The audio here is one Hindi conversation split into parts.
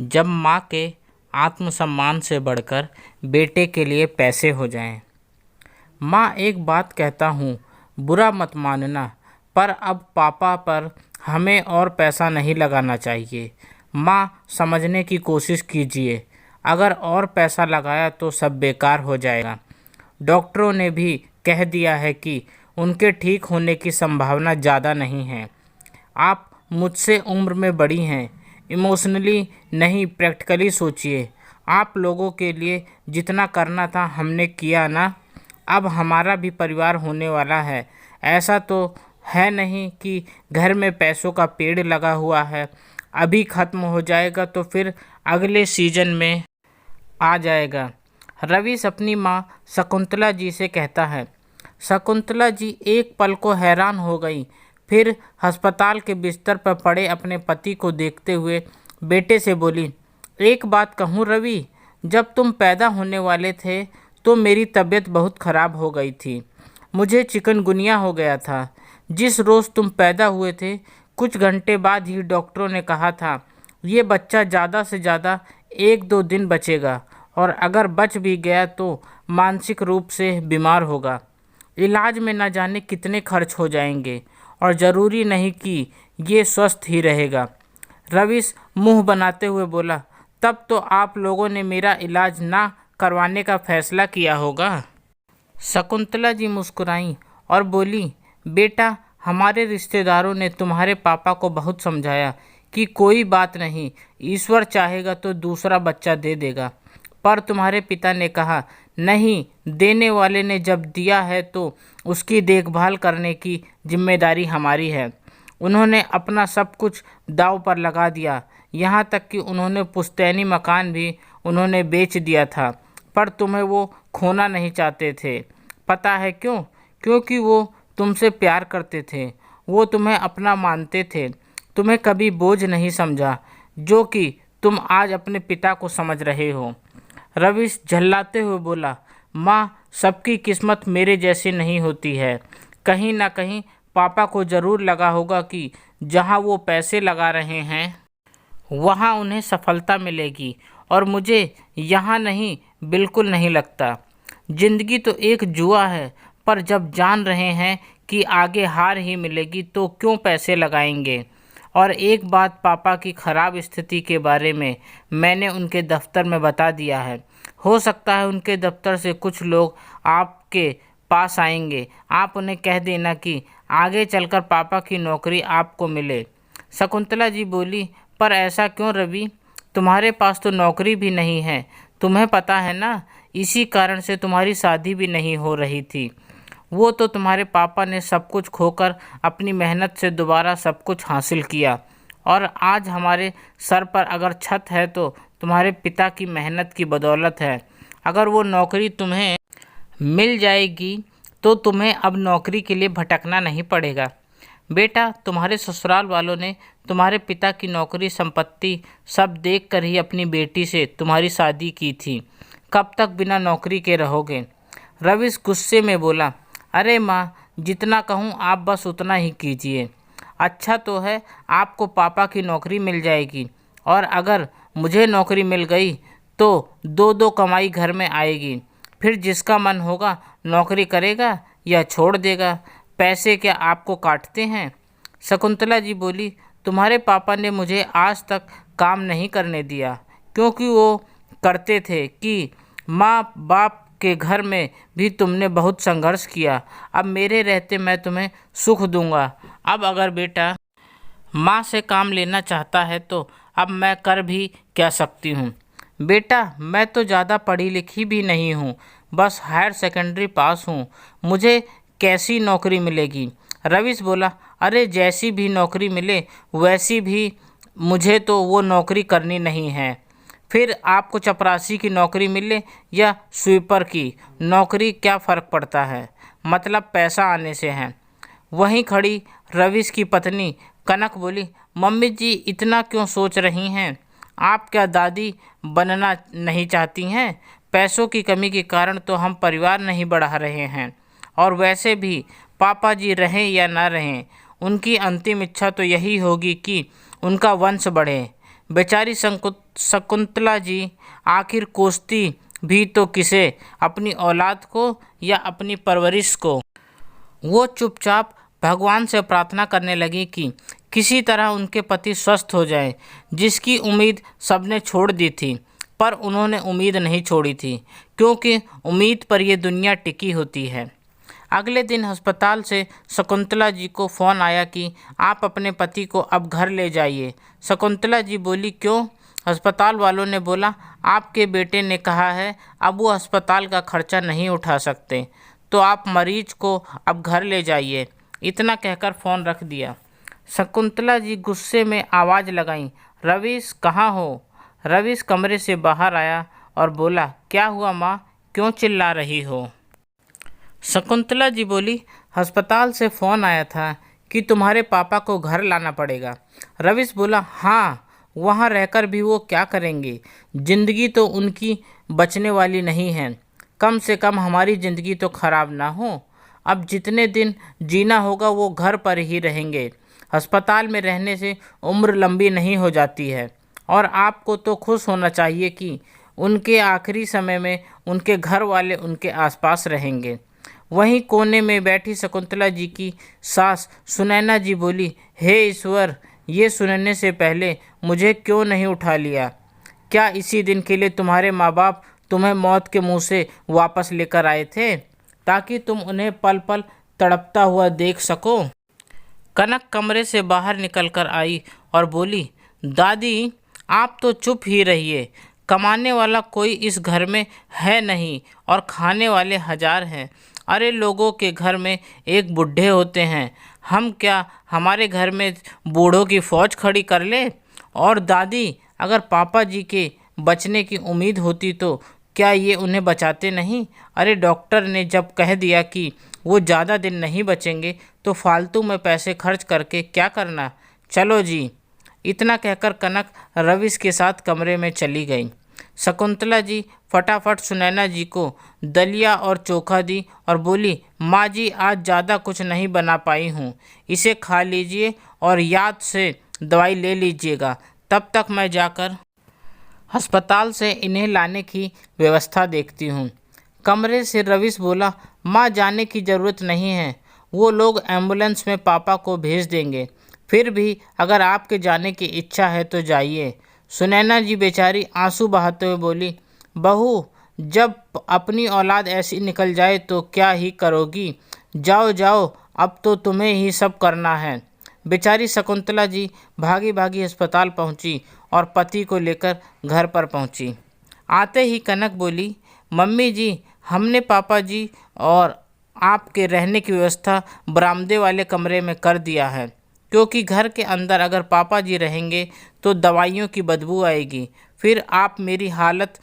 जब माँ के आत्मसम्मान से बढ़कर बेटे के लिए पैसे हो जाएं। माँ, एक बात कहता हूँ, बुरा मत मानना, पर अब पापा पर हमें और पैसा नहीं लगाना चाहिए। माँ, समझने की कोशिश कीजिए। अगर और पैसा लगाया तो सब बेकार हो जाएगा। डॉक्टरों ने भी कह दिया है कि उनके ठीक होने की संभावना ज़्यादा नहीं है। आप मुझसे उम्र में बड़ी हैं। इमोशनली नहीं, प्रैक्टिकली सोचिए। आप लोगों के लिए जितना करना था हमने किया ना। अब हमारा भी परिवार होने वाला है। ऐसा तो है नहीं कि घर में पैसों का पेड़ लगा हुआ है, अभी ख़त्म हो जाएगा तो फिर अगले सीजन में आ जाएगा। रवीश अपनी माँ शकुंतला जी से कहता है। शकुंतला जी एक पल को हैरान हो गई, फिर अस्पताल के बिस्तर पर पड़े अपने पति को देखते हुए बेटे से बोली, एक बात कहूँ रवि, जब तुम पैदा होने वाले थे तो मेरी तबीयत बहुत ख़राब हो गई थी। मुझे चिकनगुनिया हो गया था। जिस रोज़ तुम पैदा हुए थे कुछ घंटे बाद ही डॉक्टरों ने कहा था ये बच्चा ज़्यादा से ज़्यादा 1-2 दिन बचेगा, और अगर बच भी गया तो मानसिक रूप से बीमार होगा। इलाज में न जाने कितने खर्च हो जाएंगे, और ज़रूरी नहीं कि ये स्वस्थ ही रहेगा। रवीश मुंह बनाते हुए बोला, तब तो आप लोगों ने मेरा इलाज ना करवाने का फैसला किया होगा। शकुंतला जी मुस्कुराईं और बोली, बेटा, हमारे रिश्तेदारों ने तुम्हारे पापा को बहुत समझाया कि कोई बात नहीं, ईश्वर चाहेगा तो दूसरा बच्चा दे देगा। पर तुम्हारे पिता ने कहा, नहीं, देने वाले ने जब दिया है तो उसकी देखभाल करने की जिम्मेदारी हमारी है। उन्होंने अपना सब कुछ दांव पर लगा दिया, यहाँ तक कि उन्होंने पुश्तैनी मकान भी उन्होंने बेच दिया था, पर तुम्हें वो खोना नहीं चाहते थे। पता है क्यों? क्योंकि वो तुमसे प्यार करते थे। वो तुम्हें अपना मानते थे, तुम्हें कभी बोझ नहीं समझा, जो कि तुम आज अपने पिता को समझ रहे हो। रवीश झल्लाते हुए बोला, माँ, सबकी किस्मत मेरे जैसी नहीं होती है। कहीं ना कहीं पापा को ज़रूर लगा होगा कि जहाँ वो पैसे लगा रहे हैं वहाँ उन्हें सफलता मिलेगी, और मुझे यहाँ नहीं, बिल्कुल नहीं लगता। ज़िंदगी तो एक जुआ है, पर जब जान रहे हैं कि आगे हार ही मिलेगी तो क्यों पैसे लगाएंगे। और एक बात, पापा की ख़राब स्थिति के बारे में मैंने उनके दफ्तर में बता दिया है। हो सकता है उनके दफ्तर से कुछ लोग आपके पास आएंगे। आप उन्हें कह देना कि आगे चलकर पापा की नौकरी आपको मिले। शकुंतला जी बोली, पर ऐसा क्यों रवि? तुम्हारे पास तो नौकरी भी नहीं है, तुम्हें पता है ना। इसी कारण से तुम्हारी शादी भी नहीं हो रही थी। वो तो तुम्हारे पापा ने सब कुछ खोकर अपनी मेहनत से दोबारा सब कुछ हासिल किया, और आज हमारे सर पर अगर छत है तो तुम्हारे पिता की मेहनत की बदौलत है। अगर वो नौकरी तुम्हें मिल जाएगी तो तुम्हें अब नौकरी के लिए भटकना नहीं पड़ेगा। बेटा, तुम्हारे ससुराल वालों ने तुम्हारे पिता की नौकरी, संपत्ति सब देखकर ही अपनी बेटी से तुम्हारी शादी की थी। कब तक बिना नौकरी के रहोगे? रवीश गुस्से में बोला, अरे माँ, जितना कहूँ आप बस उतना ही कीजिए। अच्छा तो है आपको पापा की नौकरी मिल जाएगी, और अगर मुझे नौकरी मिल गई तो 2-2 कमाई घर में आएगी। फिर जिसका मन होगा नौकरी करेगा या छोड़ देगा। पैसे क्या आपको काटते हैं? शकुंतला जी बोली, तुम्हारे पापा ने मुझे आज तक काम नहीं करने दिया, क्योंकि वो करते थे कि माँ बाप के घर में भी तुमने बहुत संघर्ष किया। अब मेरे रहते मैं तुम्हें सुख दूंगा। अब अगर बेटा माँ से काम लेना चाहता है तो अब मैं कर भी क्या सकती हूँ। बेटा, मैं तो ज़्यादा पढ़ी लिखी भी नहीं हूँ, बस हायर सेकेंडरी पास हूँ। मुझे कैसी नौकरी मिलेगी? रवीश बोला, अरे जैसी भी नौकरी मिले वैसी भी, मुझे तो वो नौकरी करनी नहीं है। फिर आपको चपरासी की नौकरी मिले या स्वीपर की नौकरी, क्या फ़र्क पड़ता है? मतलब पैसा आने से है। वहीं खड़ी रवीश की पत्नी कनक बोली, मम्मी जी इतना क्यों सोच रही हैं? आप क्या दादी बनना नहीं चाहती हैं? पैसों की कमी के कारण तो हम परिवार नहीं बढ़ा रहे हैं, और वैसे भी पापा जी रहें या ना रहें, उनकी अंतिम इच्छा तो यही होगी कि उनका वंश बढ़े। बेचारी शकुंतला जी आखिर कोसती भी तो किसे, अपनी औलाद को या अपनी परवरिश को। वो चुपचाप भगवान से प्रार्थना करने लगी कि किसी तरह उनके पति स्वस्थ हो जाएं, जिसकी उम्मीद सबने छोड़ दी थी। पर उन्होंने उम्मीद नहीं छोड़ी थी, क्योंकि उम्मीद पर यह दुनिया टिकी होती है। अगले दिन अस्पताल से शकुंतला जी को फ़ोन आया कि आप अपने पति को अब घर ले जाइए। शकुंतला जी बोली, क्यों? अस्पताल वालों ने बोला, आपके बेटे ने कहा है अब वो अस्पताल का खर्चा नहीं उठा सकते, तो आप मरीज को अब घर ले जाइए। इतना कहकर फ़ोन रख दिया। शकुंतला जी गुस्से में आवाज़ लगाई, रवीश कहाँ हो? रवीश कमरे से बाहर आया और बोला, क्या हुआ माँ, क्यों चिल्ला रही हो? शकुंतला जी बोली, अस्पताल से फ़ोन आया था कि तुम्हारे पापा को घर लाना पड़ेगा। रवीश बोला, हाँ, वहाँ रहकर भी वो क्या करेंगे? ज़िंदगी तो उनकी बचने वाली नहीं है। कम से कम हमारी ज़िंदगी तो खराब ना हो। अब जितने दिन जीना होगा वो घर पर ही रहेंगे। अस्पताल में रहने से उम्र लंबी नहीं हो जाती है। और आपको तो खुश होना चाहिए कि उनके आखिरी समय में उनके घर वाले उनके आसपास रहेंगे। वहीं कोने में बैठी शकुंतला जी की सास सुनैना जी बोली, हे ईश्वर, ये सुनने से पहले मुझे क्यों नहीं उठा लिया? क्या इसी दिन के लिए तुम्हारे माँ बाप तुम्हें मौत के मुंह से वापस लेकर आए थे, ताकि तुम उन्हें पल पल तड़पता हुआ देख सको? कनक कमरे से बाहर निकलकर आई और बोली, दादी आप तो चुप ही रहिए। कमाने वाला कोई इस घर में है नहीं और खाने वाले हजार हैं। अरे लोगों के घर में एक बुढ़े होते हैं, हम क्या हमारे घर में बूढ़ों की फौज खड़ी कर ले? और दादी, अगर पापा जी के बचने की उम्मीद होती तो क्या ये उन्हें बचाते नहीं? अरे डॉक्टर ने जब कह दिया कि वो ज़्यादा दिन नहीं बचेंगे तो फालतू में पैसे खर्च करके क्या करना? चलो जी। इतना कहकर कनक रवीश के साथ कमरे में चली गई। शकुंतला जी फटाफट सुनैना जी को दलिया और चोखा दी और बोली, माँ जी आज ज़्यादा कुछ नहीं बना पाई हूँ, इसे खा लीजिए और याद से दवाई ले लीजिएगा। तब तक मैं जाकर अस्पताल से इन्हें लाने की व्यवस्था देखती हूँ। कमरे से रवीश बोला, माँ जाने की ज़रूरत नहीं है, वो लोग एम्बुलेंस में पापा को भेज देंगे। फिर भी अगर आपके जाने की इच्छा है तो जाइए। सुनैना जी बेचारी आंसू बहाते हुए बोली, बहू जब अपनी औलाद ऐसी निकल जाए तो क्या ही करोगी? जाओ जाओ, अब तो तुम्हें ही सब करना है। बेचारी शकुंतला जी भागी भागी अस्पताल पहुंची और पति को लेकर घर पर पहुंची। आते ही कनक बोली, मम्मी जी हमने पापा जी और आपके रहने की व्यवस्था बरामदे वाले कमरे में कर दिया है, क्योंकि घर के अंदर अगर पापा जी रहेंगे तो दवाइयों की बदबू आएगी। फिर आप मेरी हालत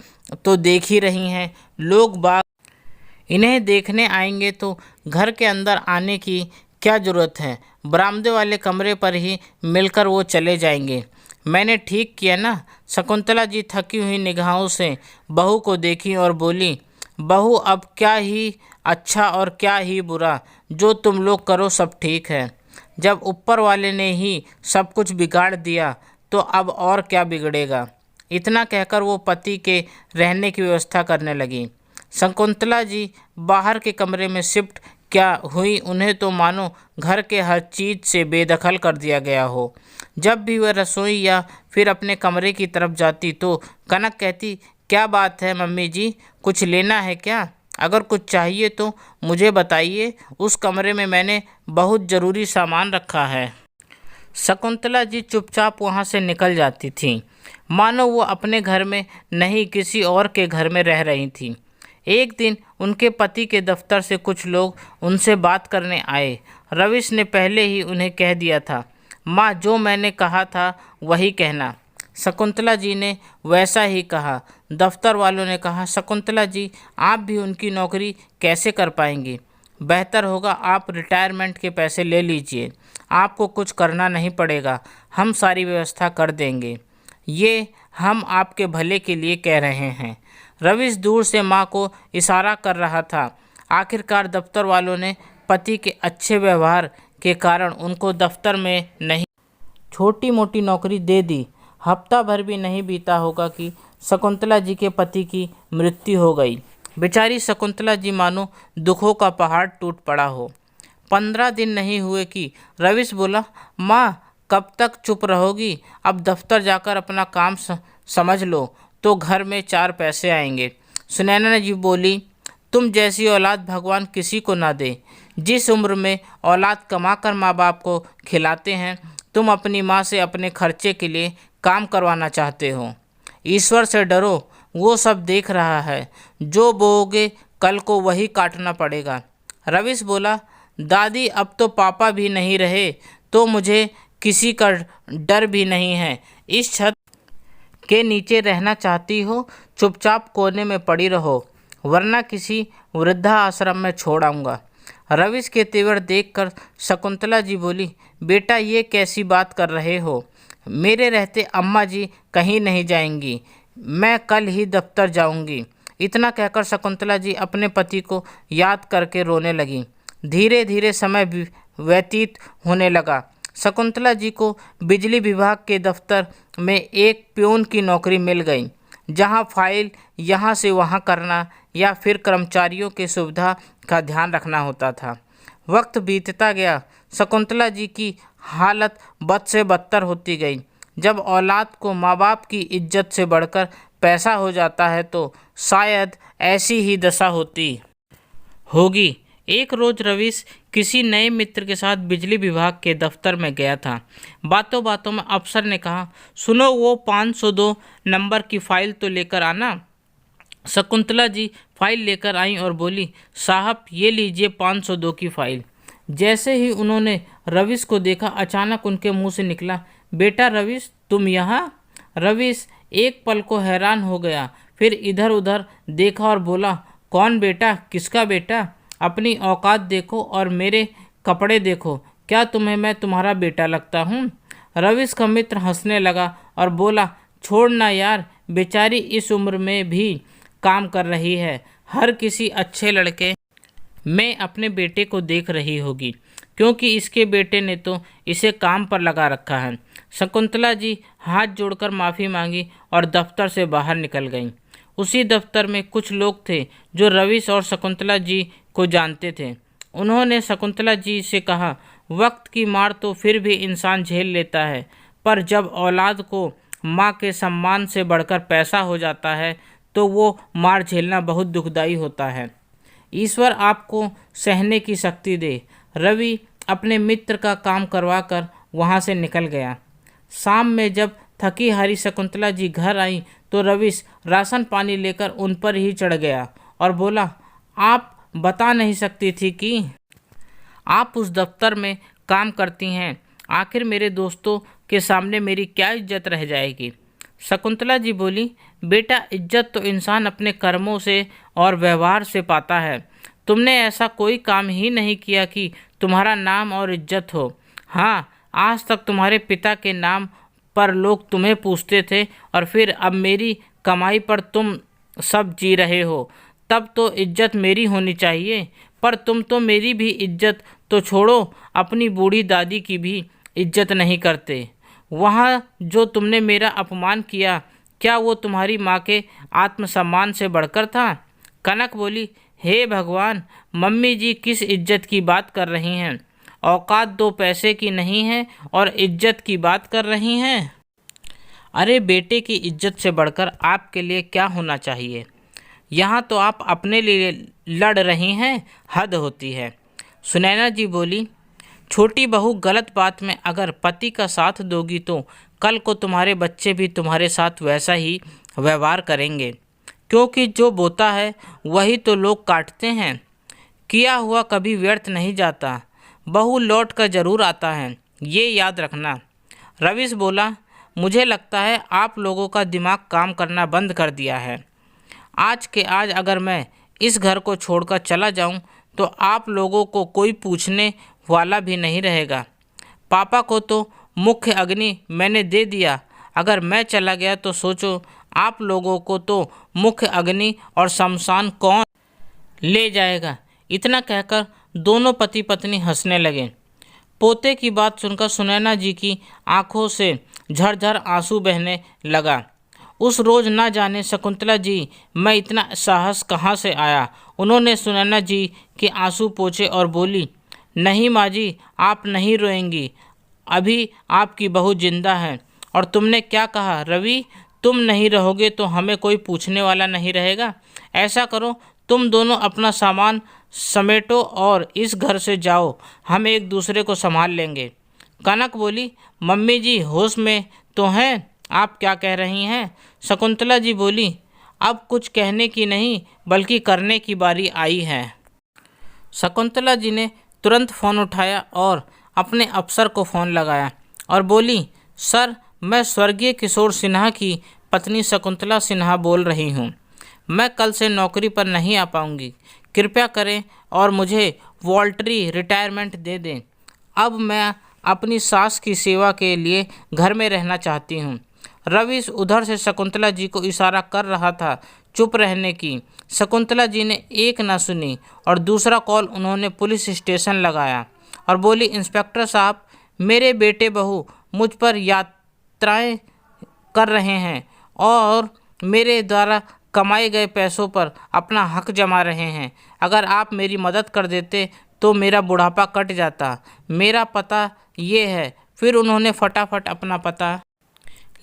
तो देख ही रही हैं, लोग बाग इन्हें देखने आएंगे तो घर के अंदर आने की क्या ज़रूरत है? बरामदे वाले कमरे पर ही मिलकर वो चले जाएंगे। मैंने ठीक किया ना? शकुंतला जी थकी हुई निगाहों से बहू को देखी और बोली, बहू अब क्या ही अच्छा और क्या ही बुरा, जो तुम लोग करो सब ठीक है। जब ऊपर वाले ने ही सब कुछ बिगाड़ दिया तो अब और क्या बिगड़ेगा? इतना कहकर वो पति के रहने की व्यवस्था करने लगी। शकुंतला जी बाहर के कमरे में शिफ्ट क्या हुई, उन्हें तो मानो घर के हर चीज़ से बेदखल कर दिया गया हो। जब भी वह रसोई या फिर अपने कमरे की तरफ जाती तो कनक कहती, क्या बात है मम्मी जी, कुछ लेना है क्या? अगर कुछ चाहिए तो मुझे बताइए, उस कमरे में मैंने बहुत ज़रूरी सामान रखा है। शकुंतला जी चुपचाप वहाँ से निकल जाती थीं, मानो वो अपने घर में नहीं किसी और के घर में रह रही थीं। एक दिन उनके पति के दफ्तर से कुछ लोग उनसे बात करने आए। रवीश ने पहले ही उन्हें कह दिया था, माँ जो मैंने कहा था वही कहना। शकुंतला जी ने वैसा ही कहा। दफ्तर वालों ने कहा, शकुंतला जी आप भी उनकी नौकरी कैसे कर पाएंगी? बेहतर होगा आप रिटायरमेंट के पैसे ले लीजिए, आपको कुछ करना नहीं पड़ेगा, हम सारी व्यवस्था कर देंगे। ये हम आपके भले के लिए कह रहे हैं। रवीश दूर से माँ को इशारा कर रहा था। आखिरकार दफ्तर वालों ने पति के अच्छे व्यवहार के कारण उनको दफ्तर में नहीं छोटी मोटी नौकरी दे दी। हफ्ता भर भी नहीं बीता होगा कि शकुंतला जी के पति की मृत्यु हो गई। बेचारी शकुंतला जी मानो दुखों का पहाड़ टूट पड़ा हो। 15 दिन नहीं हुए कि रवीश बोला, माँ कब तक चुप रहोगी? अब दफ्तर जाकर अपना काम समझ लो तो घर में 4 पैसे आएंगे। सुनैना जी बोली, तुम जैसी औलाद भगवान किसी को ना दे। जिस उम्र में औलाद कमाकर माँ बाप को खिलाते हैं, तुम अपनी माँ से अपने खर्चे के लिए काम करवाना चाहते हो। ईश्वर से डरो, वो सब देख रहा है। जो बोओगे कल को वही काटना पड़ेगा। रवीश बोला, दादी अब तो पापा भी नहीं रहे तो मुझे किसी का डर भी नहीं है। इस छत के नीचे रहना चाहती हो, चुपचाप कोने में पड़ी रहो, वरना किसी वृद्धा आश्रम में छोड़ आऊँगा। रवीश के तेवर देखकर शकुंतला जी बोली, बेटा ये कैसी बात कर रहे हो? मेरे रहते अम्मा जी कहीं नहीं जाएंगी, मैं कल ही दफ्तर जाऊंगी। इतना कहकर शकुंतला जी अपने पति को याद करके रोने लगी। धीरे धीरे समय व्यतीत होने लगा। शकुंतला जी को बिजली विभाग के दफ्तर में एक प्यून की नौकरी मिल गई, जहां फाइल यहां से वहां करना या फिर कर्मचारियों की सुविधा का ध्यान रखना होता था। वक्त बीतता गया, शकुंतला जी की हालत बद से बदतर होती गई। जब औलाद को माँ बाप की इज्जत से बढ़कर पैसा हो जाता है तो शायद ऐसी ही दशा होती होगी। एक रोज रवीश किसी नए मित्र के साथ बिजली विभाग के दफ्तर में गया था। बातों बातों में अफसर ने कहा, सुनो वो 502 नंबर की फाइल तो लेकर आना। शकुंतला जी फाइल लेकर आई और बोली, साहब ये लीजिए 502 की फाइल। जैसे ही उन्होंने रवीश को देखा, अचानक उनके मुंह से निकला, बेटा रवीश तुम यहाँ? रवीश एक पल को हैरान हो गया, फिर इधर उधर देखा और बोला, कौन बेटा? किसका बेटा? अपनी औकात देखो और मेरे कपड़े देखो, क्या तुम्हें मैं तुम्हारा बेटा लगता हूँ? रवीश का मित्र हंसने लगा और बोला, छोड़ना यार, बेचारी इस उम्र में भी काम कर रही है, हर किसी अच्छे लड़के में अपने बेटे को देख रही होगी, क्योंकि इसके बेटे ने तो इसे काम पर लगा रखा है। शकुंतला जी हाथ जोड़कर माफ़ी मांगी और दफ्तर से बाहर निकल गईं। उसी दफ्तर में कुछ लोग थे जो रवीश और शकुंतला जी को जानते थे। उन्होंने शकुंतला जी से कहा, वक्त की मार तो फिर भी इंसान झेल लेता है, पर जब औलाद को माँ के सम्मान से बढ़कर पैसा हो जाता है तो वो मार झेलना बहुत दुखदाई होता है। ईश्वर आपको सहने की शक्ति दे। रवि अपने मित्र का काम करवाकर वहाँ से निकल गया। शाम में जब थकी हारी शकुंतला जी घर आई तो रवीश राशन पानी लेकर उन पर ही चढ़ गया और बोला, आप बता नहीं सकती थी कि आप उस दफ्तर में काम करती हैं, आखिर मेरे दोस्तों के सामने मेरी क्या इज्जत रह जाएगी? शकुंतला जी बोली, बेटा इज्जत तो इंसान अपने कर्मों से और व्यवहार से पाता है। तुमने ऐसा कोई काम ही नहीं किया कि तुम्हारा नाम और इज्जत हो। हाँ, आज तक तुम्हारे पिता के नाम पर लोग तुम्हें पूछते थे और फिर अब मेरी कमाई पर तुम सब जी रहे हो, तब तो इज्जत मेरी होनी चाहिए। पर तुम तो मेरी भी इज्जत तो छोड़ो, अपनी बूढ़ी दादी की भी इज्जत नहीं करते। वहाँ जो तुमने मेरा अपमान किया, क्या वो तुम्हारी माँ के आत्मसम्मान से बढ़कर था? कनक बोली, हे भगवान, मम्मी जी किस इज्जत की बात कर रही हैं? औकात 2 पैसे की नहीं है और इज्जत की बात कर रही हैं। अरे बेटे की इज्जत से बढ़कर आपके लिए क्या होना चाहिए? यहाँ तो आप अपने लिए लड़ रही हैं, हद होती है। सुनैना जी बोली, छोटी बहू गलत बात में अगर पति का साथ दोगी तो कल को तुम्हारे बच्चे भी तुम्हारे साथ वैसा ही व्यवहार करेंगे, क्योंकि जो बोता है वही तो लोग काटते हैं। किया हुआ कभी व्यर्थ नहीं जाता, बहू लौट कर जरूर आता है, ये याद रखना। रवीश बोला, मुझे लगता है आप लोगों का दिमाग काम करना बंद कर दिया है। आज के आज अगर मैं इस घर को छोड़कर चला जाऊं तो आप लोगों को कोई पूछने वाला भी नहीं रहेगा। पापा को तो मुख्य अग्नि मैंने दे दिया, अगर मैं चला गया तो सोचो आप लोगों को तो मुख्य अग्नि और शमशान कौन ले जाएगा? इतना कहकर दोनों पति पत्नी हंसने लगे। पोते की बात सुनकर सुनैना जी की आंखों से झरझर आंसू बहने लगा। उस रोज ना जाने शकुंतला जी मैं इतना साहस कहाँ से आया। उन्होंने सुनैना जी के आंसू पोंछे और बोली, नहीं माँ जी, आप नहीं रोएंगी, अभी आपकी बहू जिंदा है। और तुमने क्या कहा रवि, तुम नहीं रहोगे तो हमें कोई पूछने वाला नहीं रहेगा। ऐसा करो, तुम दोनों अपना सामान समेटो और इस घर से जाओ, हम एक दूसरे को संभाल लेंगे। कनक बोली, मम्मी जी होश में तो हैं, आप क्या कह रही हैं। शकुंतला जी बोली, अब कुछ कहने की नहीं बल्कि करने की बारी आई है। शकुंतला जी ने तुरंत फ़ोन उठाया और अपने अफसर को फ़ोन लगाया और बोली, सर, मैं स्वर्गीय किशोर सिन्हा की पत्नी शकुंतला सिन्हा बोल रही हूँ। मैं कल से नौकरी पर नहीं आ पाऊँगी, कृपया करें और मुझे वॉलंटरी रिटायरमेंट दे दें। अब मैं अपनी सास की सेवा के लिए घर में रहना चाहती हूँ। रवि उधर से शकुंतला जी को इशारा कर रहा था चुप रहने की। शकुंतला जी ने एक ना सुनी और दूसरा कॉल उन्होंने पुलिस स्टेशन लगाया और बोली, इंस्पेक्टर साहब, मेरे बेटे बहू मुझ पर यात्राएं कर रहे हैं और मेरे द्वारा कमाए गए पैसों पर अपना हक जमा रहे हैं। अगर आप मेरी मदद कर देते तो मेरा बुढ़ापा कट जाता। मेरा पता ये है। फिर उन्होंने फटाफट अपना पता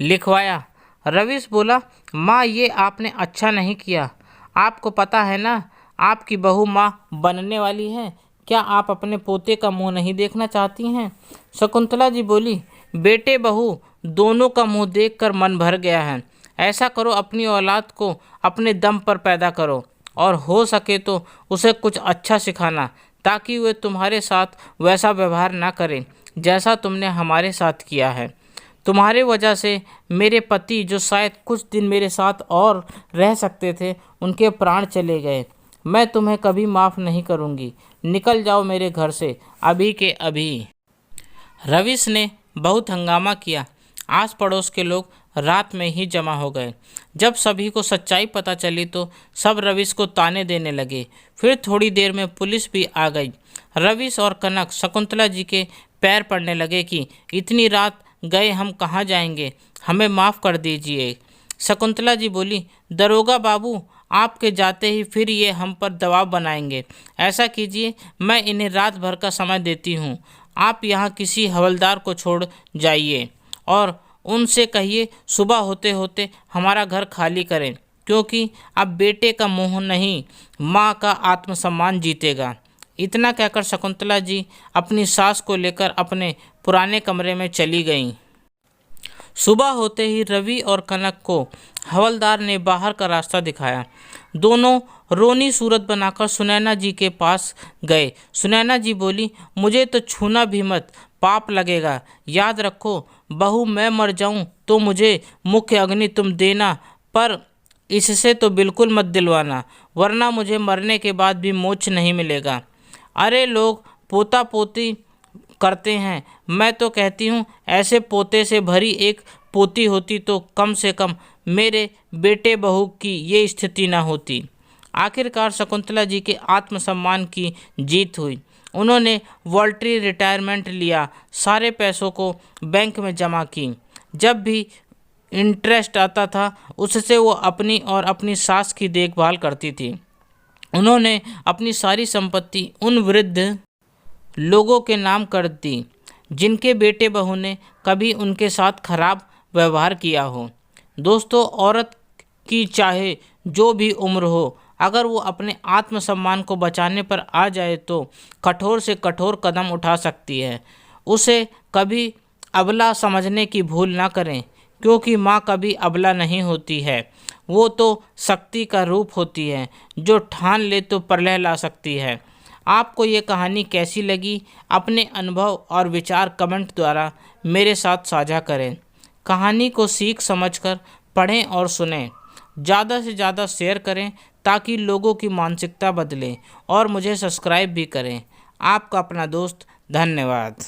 लिखवाया। रवीश बोला, माँ, ये आपने अच्छा नहीं किया। आपको पता है ना, आपकी बहू माँ बनने वाली है। क्या आप अपने पोते का मुंह नहीं देखना चाहती हैं। शकुंतला जी बोली, बेटे बहू दोनों का मुंह देखकर मन भर गया है। ऐसा करो, अपनी औलाद को अपने दम पर पैदा करो और हो सके तो उसे कुछ अच्छा सिखाना, ताकि वे तुम्हारे साथ वैसा व्यवहार ना करें जैसा तुमने हमारे साथ किया है। तुम्हारे वजह से मेरे पति, जो शायद कुछ दिन मेरे साथ और रह सकते थे, उनके प्राण चले गए। मैं तुम्हें कभी माफ़ नहीं करूँगी। निकल जाओ मेरे घर से अभी के अभी। रवीश ने बहुत हंगामा किया। आस पड़ोस के लोग रात में ही जमा हो गए। जब सभी को सच्चाई पता चली तो सब रवीश को ताने देने लगे। फिर थोड़ी देर में पुलिस भी आ गई। रवीश और कनक शकुंतला जी के पैर पड़ने लगे कि इतनी रात गए हम कहाँ जाएंगे, हमें माफ़ कर दीजिए। शकुंतला जी बोली, दरोगा बाबू, आपके जाते ही फिर ये हम पर दबाव बनाएंगे। ऐसा कीजिए, मैं इन्हें रात भर का समय देती हूँ। आप यहाँ किसी हवलदार को छोड़ जाइए और उनसे कहिए सुबह होते होते हमारा घर खाली करें, क्योंकि अब बेटे का मुँह नहीं, माँ का आत्मसम्मान जीतेगा। इतना कहकर शकुंतला जी अपनी सास को लेकर अपने पुराने कमरे में चली गईं। सुबह होते ही रवि और कनक को हवलदार ने बाहर का रास्ता दिखाया। दोनों रोनी सूरत बनाकर सुनैना जी के पास गए। सुनैना जी बोली, मुझे तो छूना भी मत, पाप लगेगा। याद रखो, बहू मैं मर जाऊं तो मुझे मुख्य अग्नि तुम देना, पर इससे तो बिल्कुल मत दिलवाना, वरना मुझे मरने के बाद भी मोक्ष नहीं मिलेगा। अरे लोग पोता पोती करते हैं, मैं तो कहती हूँ ऐसे पोते से भरी एक पोती होती तो कम से कम मेरे बेटे बहू की ये स्थिति ना होती। आखिरकार शकुंतला जी के आत्मसम्मान की जीत हुई। उन्होंने वॉलंटरी रिटायरमेंट लिया, सारे पैसों को बैंक में जमा की। जब भी इंटरेस्ट आता था उससे वो अपनी और अपनी सास की देखभाल करती थी। उन्होंने अपनी सारी संपत्ति उन वृद्ध लोगों के नाम कर दी जिनके बेटे बहू ने कभी उनके साथ खराब व्यवहार किया हो। दोस्तों, औरत की चाहे जो भी उम्र हो, अगर वो अपने आत्मसम्मान को बचाने पर आ जाए तो कठोर से कठोर कदम उठा सकती है। उसे कभी अबला समझने की भूल ना करें, क्योंकि माँ कभी अबला नहीं होती है। वो तो शक्ति का रूप होती है, जो ठान ले तो प्रलय ला सकती है। आपको ये कहानी कैसी लगी, अपने अनुभव और विचार कमेंट द्वारा मेरे साथ साझा करें। कहानी को सीख समझकर पढ़ें और सुनें। ज़्यादा से ज़्यादा शेयर करें ताकि लोगों की मानसिकता बदले, और मुझे सब्सक्राइब भी करें। आपका अपना दोस्त, धन्यवाद।